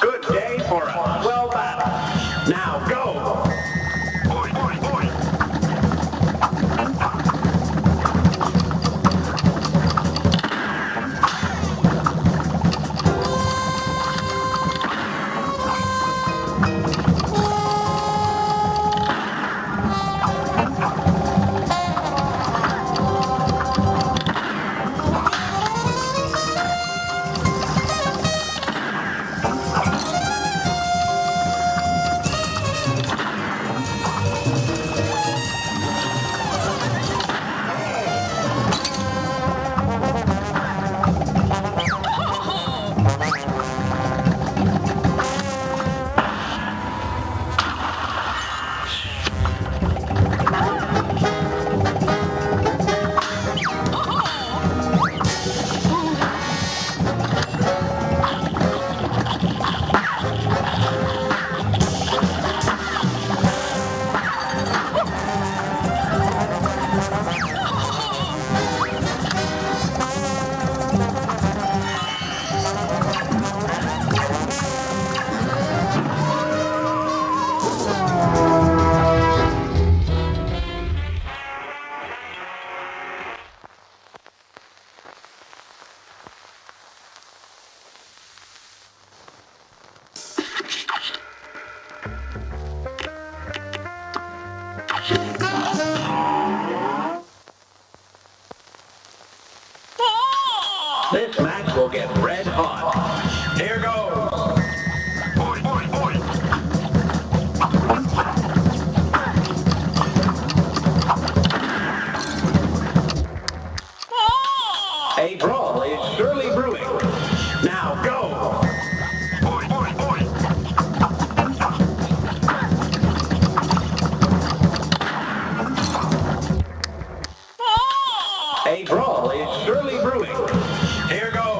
Good day for a well battle. Now go! This match will get red hot. Here goes. A brawl is surely brewing. Now go. A brawl is surely brewing. Here goes.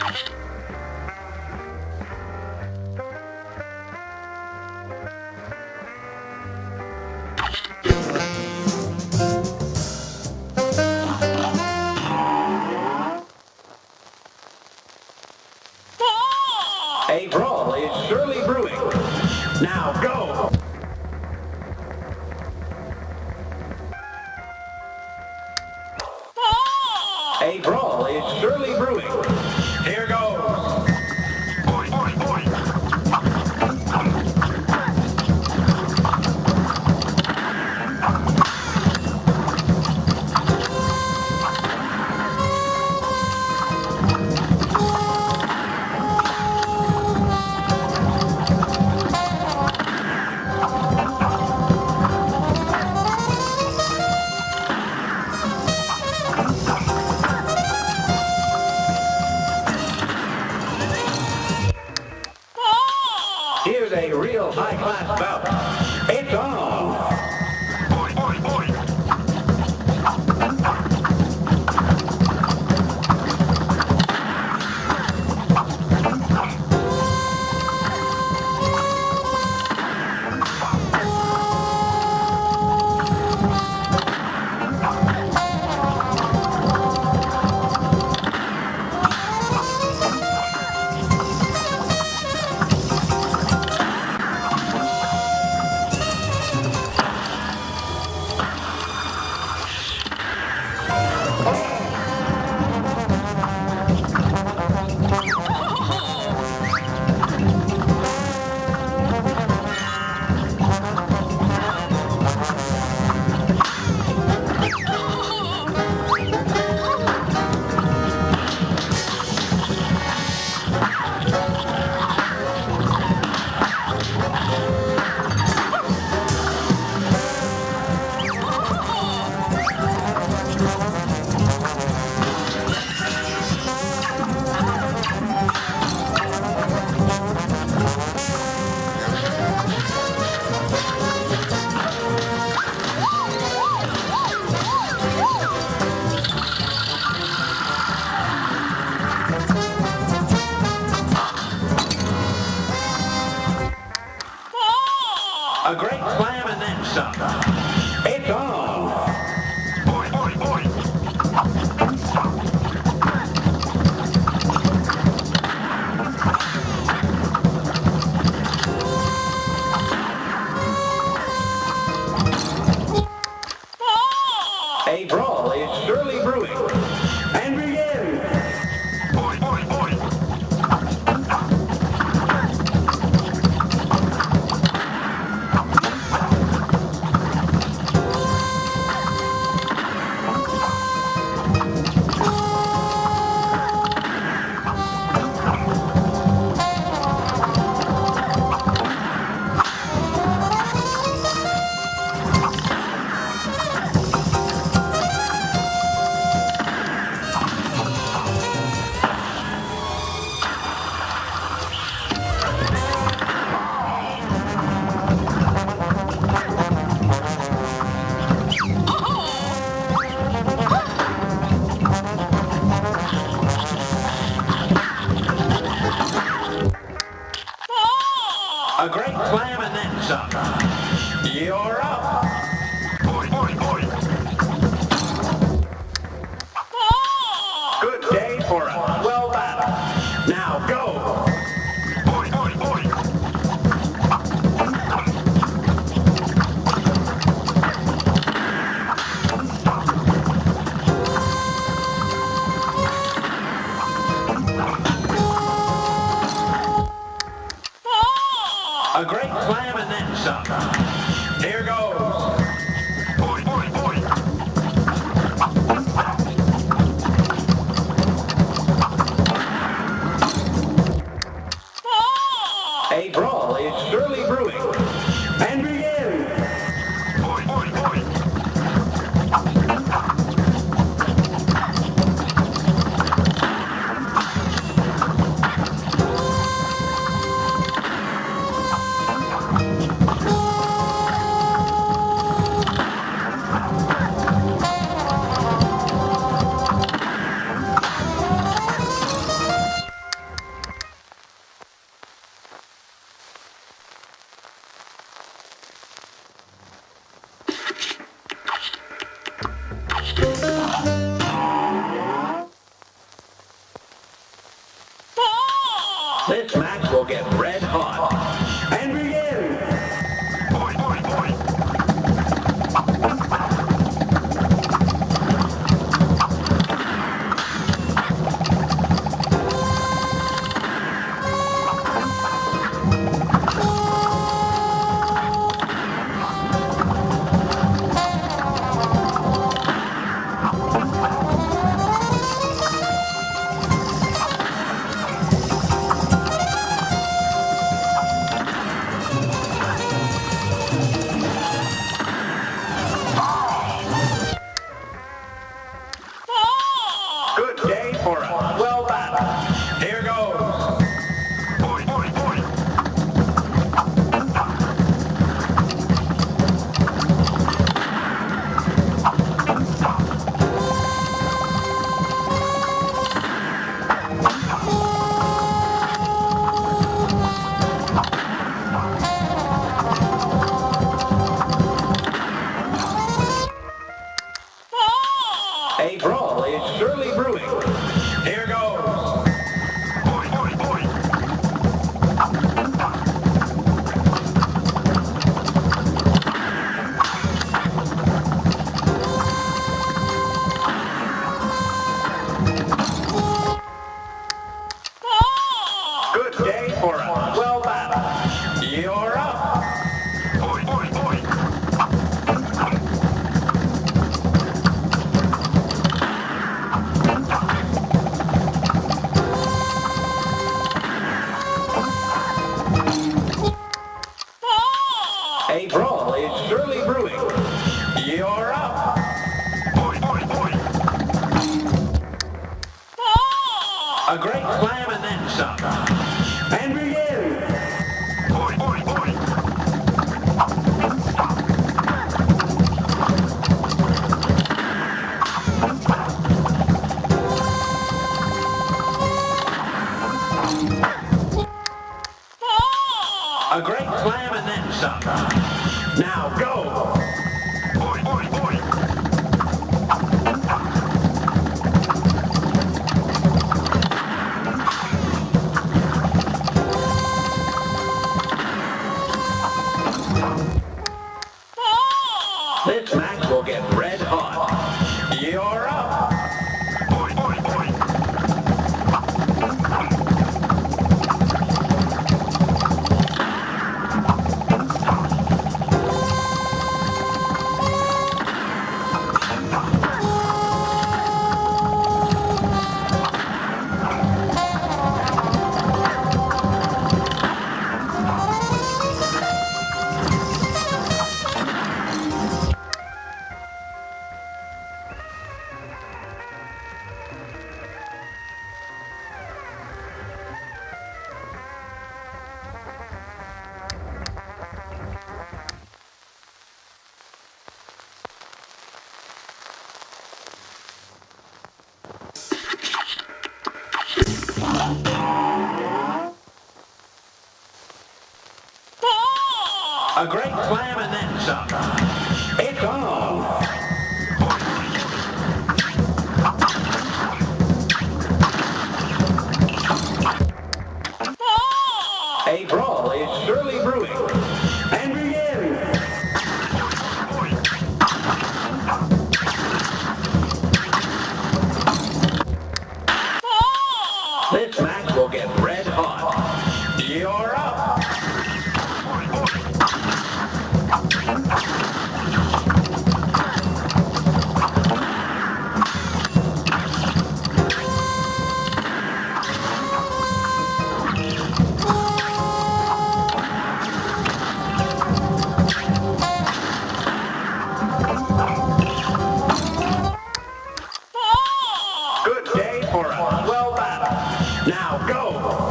A brawl is surely brewing. Now go! A brawl is surely brewing. Here goes. Boy, boy, boy. Here's a real high-class bout. It's on! Boy, boy, boy. A great slam and then some. It's on! Boy, boy, boy. A brawl is surely brewing. And begin! Boy, boy, boy. A great slam and then some. You're up. Boy, boy, boy. Good day for a swell battle. Now go. Boy, boy, boy. A great slam and then some. Here goes. Boy, boy, boy. A brawl is surely brewing. And begin. Boy, boy, boy. This match will get red hot. And begin! Good day for a well battle. Here goes. A brawl is surely brewing. Here goes. Good day for a well battle. You're up. A brawl is surely brewing. You're up. A great slam and then some. And begin. A great slam and then some. Now go. This match will get red hot. You're up. A great slam and then some. It's on. A brawl is surely brewing. And begin. This match will get red hot. You're up. Good day for a well battle. Now go.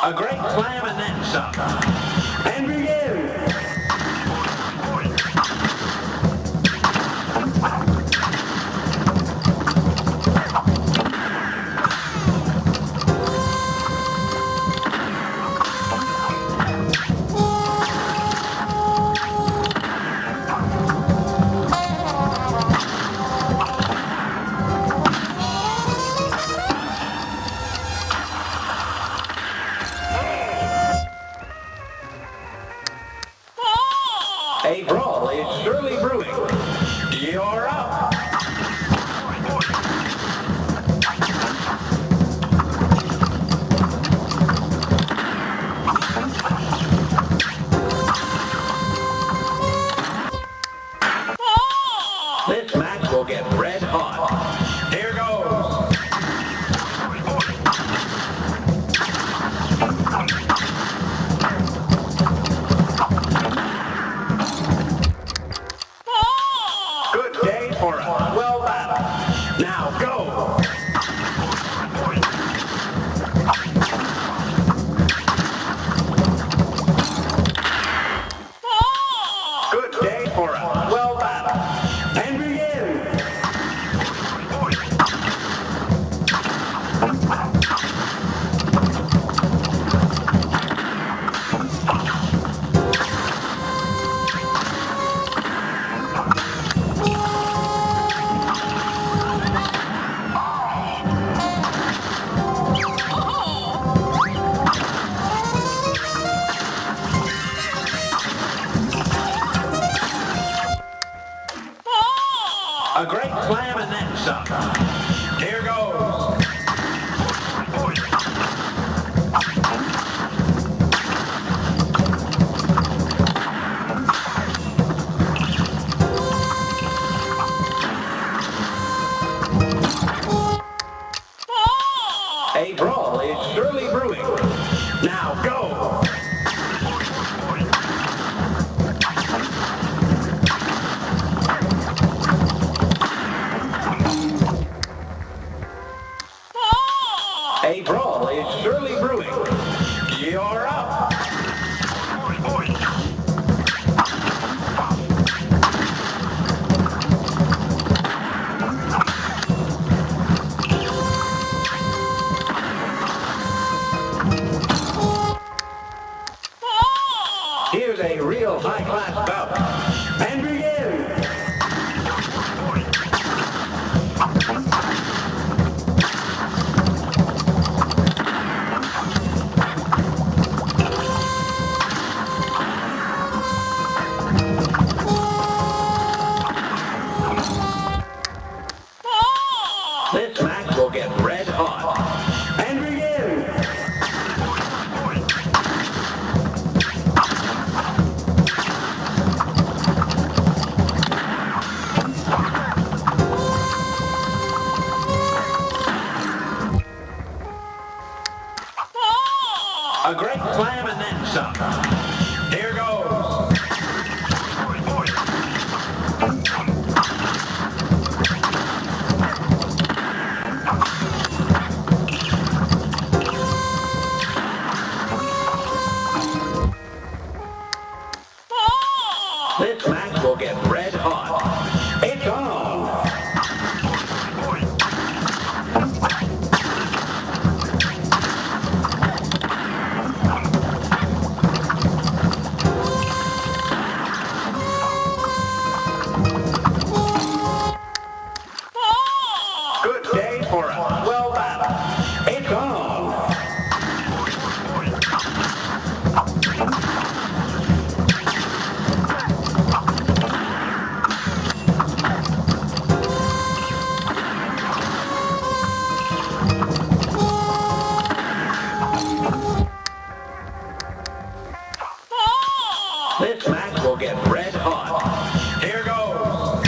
A great slam and then some. And begin. Here goes. A brawl is surely brewing. Now go! A brawl is surely brewing. You're up! Here's a real high-class bout. And begin! This match will get red hot. And begin! A great slam and then some. Here goes. This match will get red hot. It's on. Good day for a swell battle. It's on. This match will get red hot. Here goes.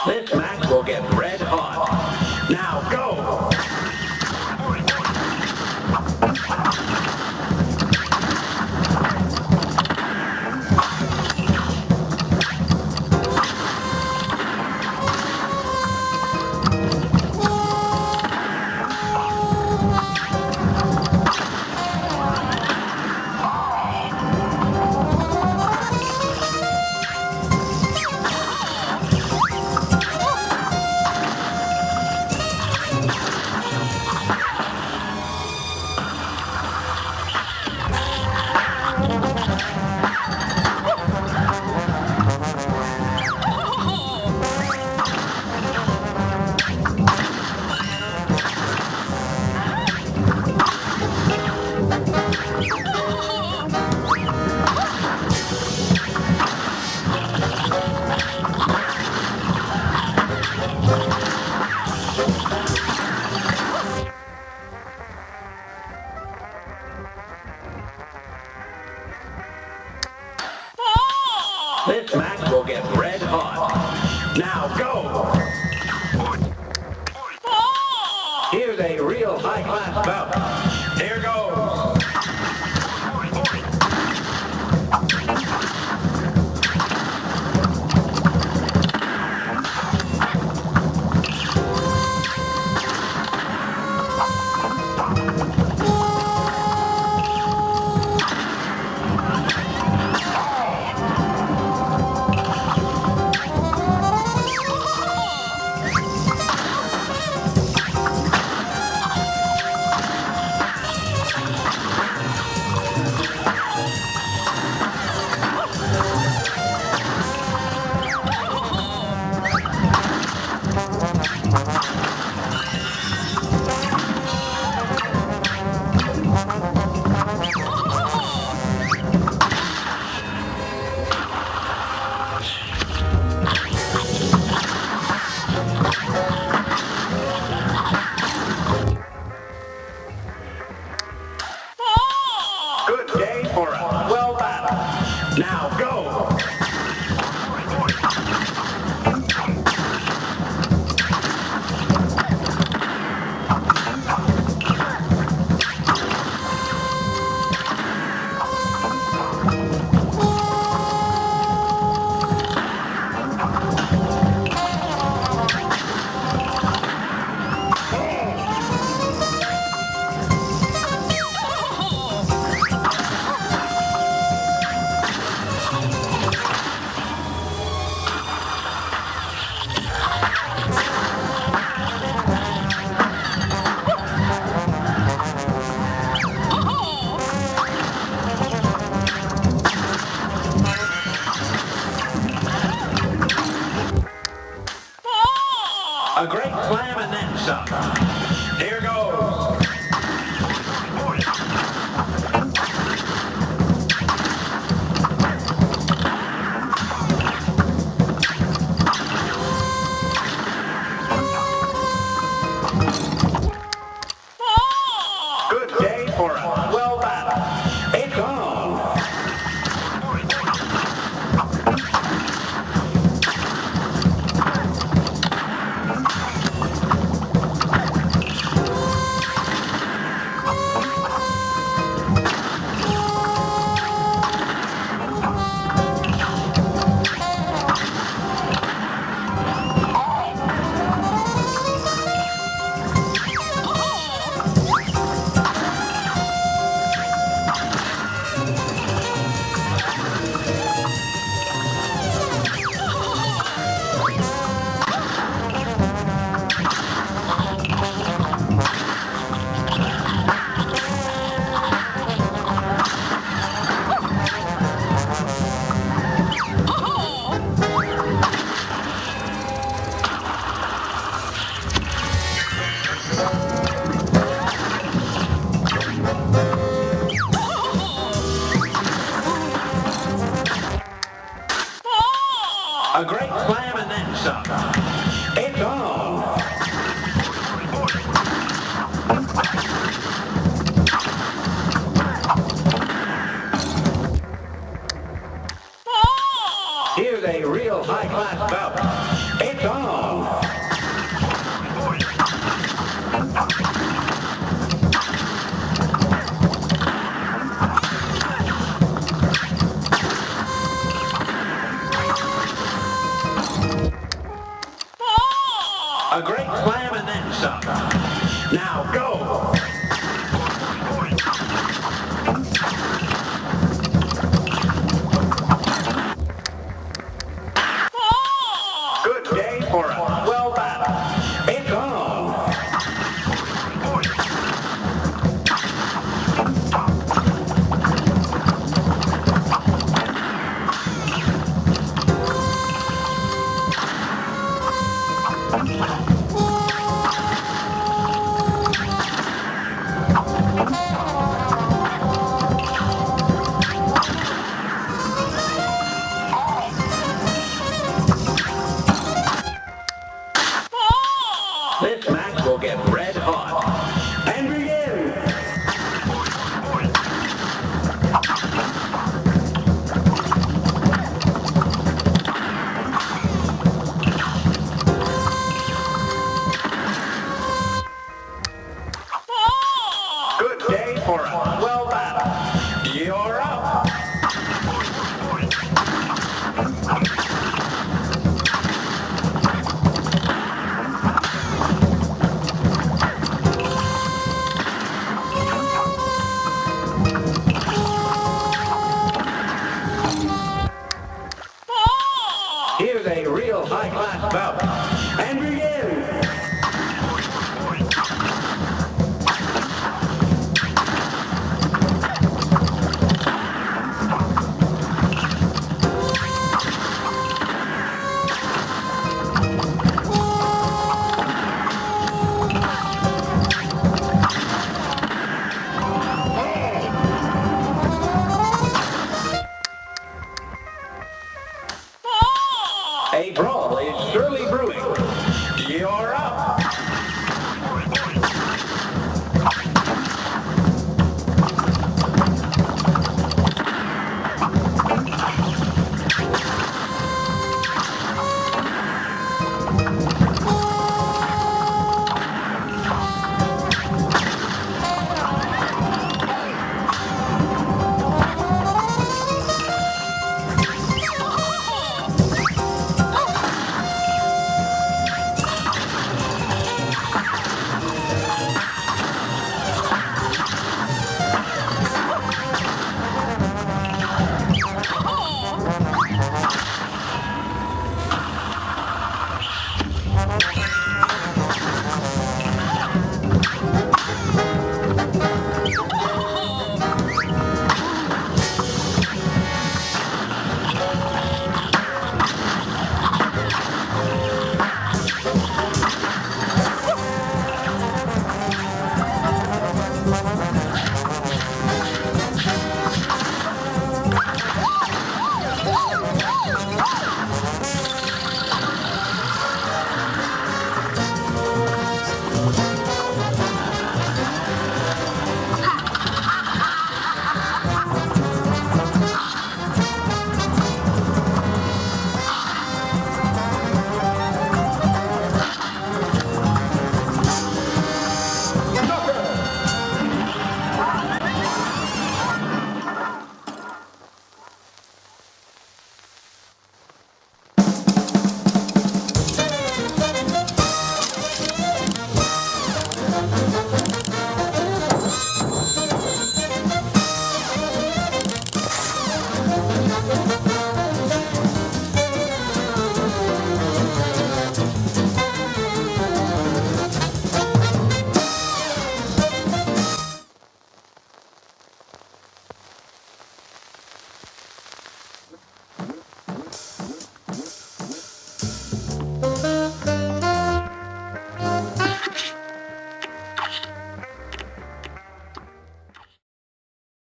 This match will get red hot. Now go! This match will get red hot. Now go! Here's a real high-class bout. Here goes. A great slam and then some. Here goes. Good day for a well battle. It's on. A great slam and then some. It's on. Here's a real high-class bout. It's on. A great slam and then some. Now go. Good day for a well battle. It's on. This match will get red hot. And begin! Good day for a well battle. You're up. Here's a real high-class bout. And begin! A brawl is surely brewing.